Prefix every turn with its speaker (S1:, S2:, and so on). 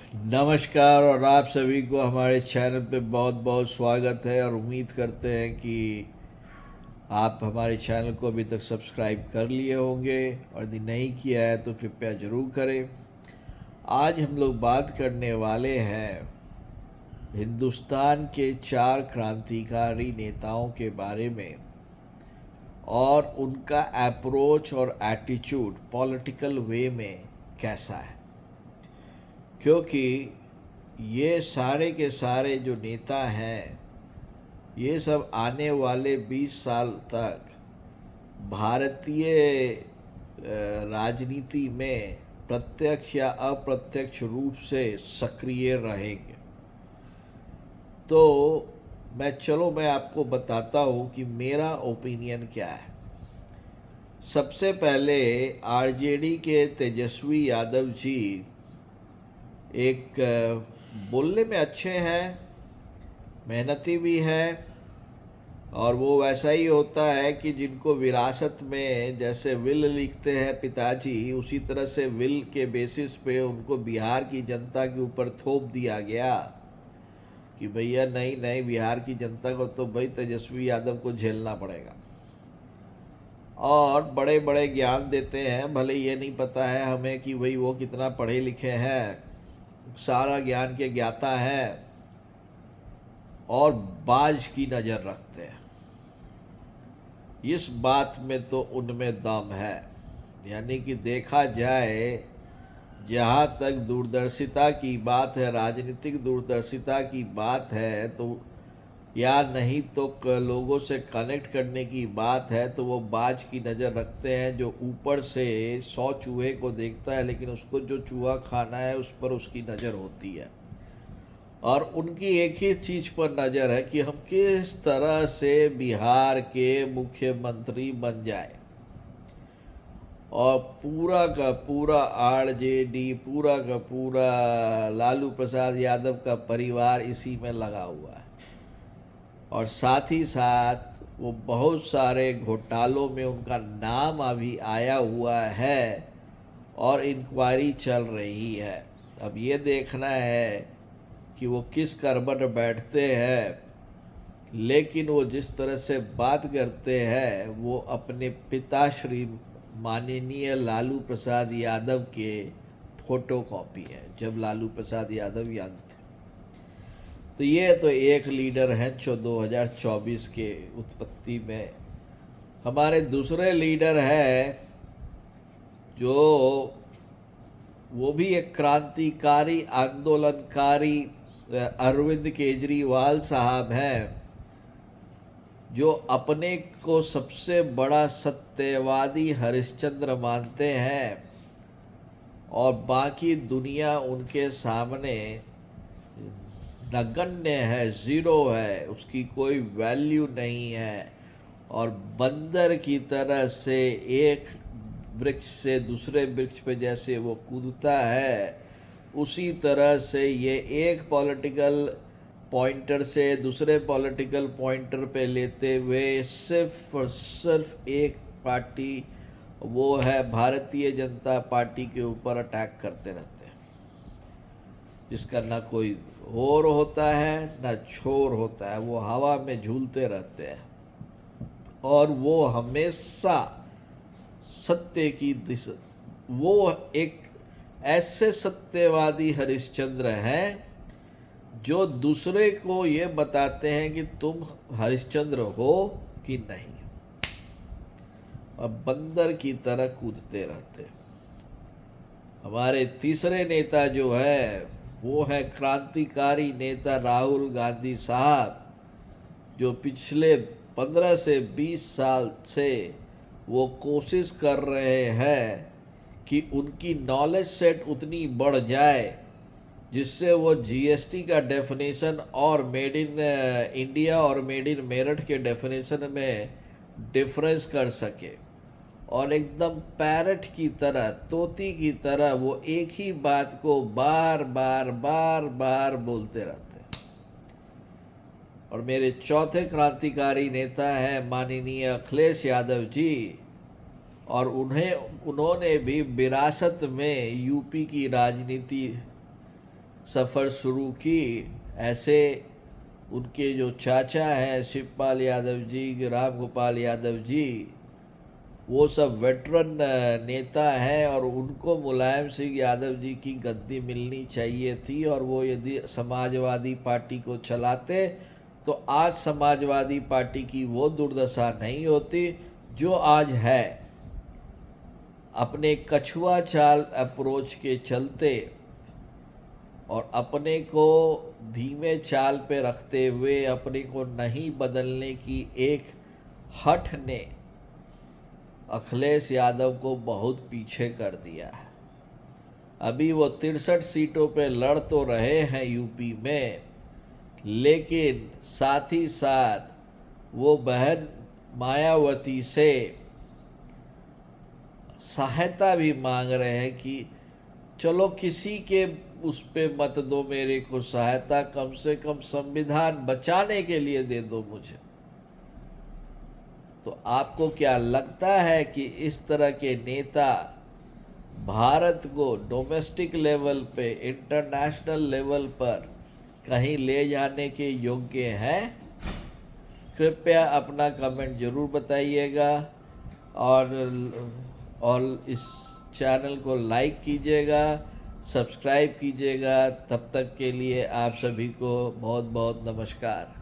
S1: नमस्कार और आप सभी को हमारे चैनल पे बहुत बहुत स्वागत है और उम्मीद करते हैं कि आप हमारे चैनल को अभी तक सब्सक्राइब कर लिए होंगे और यदि नहीं किया है तो कृपया ज़रूर करें। आज हम लोग बात करने वाले हैं हिंदुस्तान के 4 क्रांतिकारी नेताओं के बारे में और उनका अप्रोच और एटीट्यूड पॉलिटिकल वे में कैसा है, क्योंकि ये सारे के सारे जो नेता हैं ये सब आने वाले 20 साल तक भारतीय राजनीति में प्रत्यक्ष या अप्रत्यक्ष रूप से सक्रिय रहेंगे। तो मैं आपको बताता हूँ कि मेरा ओपिनियन क्या है। सबसे पहले आरजेडी के तेजस्वी यादव जी एक बोलने में अच्छे हैं, मेहनती भी हैं और वो वैसा ही होता है कि जिनको विरासत में जैसे विल लिखते हैं पिताजी, उसी तरह से विल के बेसिस पे उनको बिहार की जनता के ऊपर थोप दिया गया कि भैया नहीं नहीं, बिहार की जनता को तो भाई तेजस्वी यादव को झेलना पड़ेगा। और बड़े बड़े ज्ञान देते हैं, भले ये नहीं पता है हमें कि भाई वो कितना पढ़े लिखे हैं, सारा ज्ञान के ज्ञाता हैं और बाज की नज़र रखते हैं। इस बात में तो उनमें दम है। यानी कि देखा जाए, जहाँ तक दूरदर्शिता की बात है, राजनीतिक दूरदर्शिता की बात है, तो या नहीं तो लोगों से कनेक्ट करने की बात है, तो वो बाज की नज़र रखते हैं जो ऊपर से 100 चूहे को देखता है लेकिन उसको जो चूहा खाना है उस पर उसकी नज़र होती है। और उनकी एक ही चीज़ पर नज़र है कि हम किस तरह से बिहार के मुख्यमंत्री बन जाए। और पूरा का पूरा आरजेडी, पूरा का पूरा लालू प्रसाद यादव का परिवार इसी में लगा हुआ है। और साथ ही साथ वो बहुत सारे घोटालों में उनका नाम अभी आया हुआ है और इंक्वायरी चल रही है। अब ये देखना है कि वो किस करवट बैठते हैं, लेकिन वो जिस तरह से बात करते हैं वो अपने पिता श्री माननीय लालू प्रसाद यादव के फोटो कॉपी है, जब लालू प्रसाद यादव यंग थे। तो ये तो एक लीडर हैं 2024 के उत्पत्ति में। हमारे दूसरे लीडर है जो वो भी एक क्रांतिकारी आंदोलनकारी अरविंद केजरीवाल साहब हैं, जो अपने को सबसे बड़ा सत्यवादी हरिश्चंद्र मानते हैं और बाकी दुनिया उनके सामने नगण्य है, ज़ीरो है, उसकी कोई वैल्यू नहीं है। और बंदर की तरह से एक वृक्ष से दूसरे वृक्ष पे जैसे वो कूदता है, उसी तरह से ये एक पॉलिटिकल पॉइंटर से दूसरे पॉलिटिकल पॉइंटर पे लेते हुए सिर्फ और सिर्फ एक पार्टी, वो है भारतीय जनता पार्टी के ऊपर अटैक करते रहते हैं, जिसका ना कोई ओर होता है ना छोर होता है। वो हवा में झूलते रहते हैं और वो हमेशा सत्य की दिशा, वो एक ऐसे सत्यवादी हरिश्चंद्र हैं जो दूसरे को ये बताते हैं कि तुम हरिश्चंद्र हो कि नहीं, और बंदर की तरह कूदते रहते हैं। हमारे तीसरे नेता जो है वो है क्रांतिकारी नेता राहुल गांधी साहब, जो पिछले 15 से 20 साल से वो कोशिश कर रहे हैं कि उनकी नॉलेज सेट उतनी बढ़ जाए जिससे वो जीएसटी का डेफिनेशन और मेड इन इंडिया और मेड इन मेरठ के डेफिनेशन में डिफरेंस कर सके, और एकदम पैरट की तरह, तोती की तरह वो एक ही बात को बार बार बार बार बोलते रहते हैं। और मेरे चौथे क्रांतिकारी नेता हैं माननीय अखिलेश यादव जी, और उन्होंने भी विरासत में यूपी की राजनीति सफ़र शुरू की, ऐसे उनके जो चाचा हैं शिवपाल यादव जी, राम गोपाल यादव जी, वो सब वेटरन नेता हैं और उनको मुलायम सिंह यादव जी की गद्दी मिलनी चाहिए थी। और वो यदि समाजवादी पार्टी को चलाते तो आज समाजवादी पार्टी की वो दुर्दशा नहीं होती जो आज है। अपने कछुआ चाल अप्रोच के चलते और अपने को धीमे चाल पे रखते हुए अपने को नहीं बदलने की एक हठ ने अखिलेश यादव को बहुत पीछे कर दिया है। अभी वो 63 सीटों पे लड़ तो रहे हैं यूपी में, लेकिन साथ ही साथ वो बहन मायावती से सहायता भी मांग रहे हैं कि चलो किसी के उस पे मत दो मेरे को सहायता, कम से कम संविधान बचाने के लिए दे दो मुझे। तो आपको क्या लगता है कि इस तरह के नेता भारत को डोमेस्टिक लेवल पे, इंटरनेशनल लेवल पर कहीं ले जाने के योग्य हैं? कृपया अपना कमेंट ज़रूर बताइएगा और इस चैनल को लाइक कीजिएगा, सब्सक्राइब कीजिएगा। तब तक के लिए आप सभी को बहुत बहुत नमस्कार।